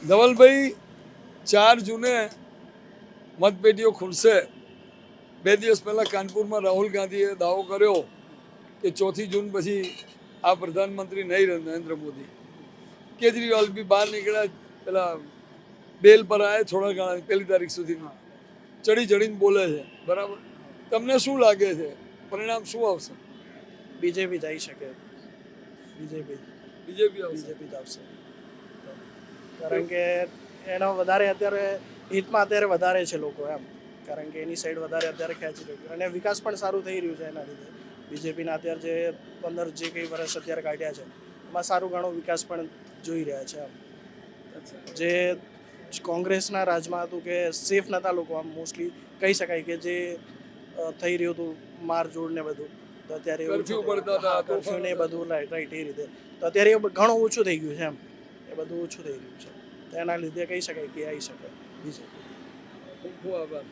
ધવલભાઈ, 4 જૂને મતપેટીઓ ખુલશે. 2 દિવસ પહેલા કાનપુરમાં રાહુલ ગાંધીએ દાવો કર્યો કે 4મી જૂન પછી આ પ્રધાનમંત્રી નહીં રહે નરેન્દ્ર મોદી. કેજરીવાલ બી બહાર નીકળ્યા, પેલા બેલ પર આવ્યા થોડા ઘણા 1 તારીખ સુધીમાં ચડીને બોલે છે. બરાબર, તમને શું લાગે છે પરિણામ શું આવશે? બીજેપી જઈ શકે. બીજેપી આવશે. જ આવશે, કારણ કે એનો વધારે અત્યારે હિતમાં અત્યારે વધારે છે લોકો એમ, કારણ કે એની સાઈડ વધારે અત્યારે ખેંચી રહ્યું અને વિકાસ પણ સારું થઈ રહ્યું છે એના લીધે. બીજેપીના અત્યારે જે 15 જે કંઈ વર્ષ અત્યારે કાઢ્યા છે એમાં સારું ઘણો વિકાસ પણ જોઈ રહ્યા છે એમ. જે કોંગ્રેસના રાજમાં હતું કે સેફ નહોતા લોકો, આમ મોસ્ટલી કહી શકાય કે જે થઈ રહ્યું હતું મારઝોડ ને બધું, તો અત્યારે કર્ફ્યુ ને બધું રાઈટ એ રીતે, તો અત્યારે એ ઘણું ઓછું થઈ ગયું છે એમ. એ બધું ઓછું થઈ રહ્યું છે, તો એના લીધે કહી શકાય કે આવી શકે બીજેપી. ખૂબ ખૂબ આભાર.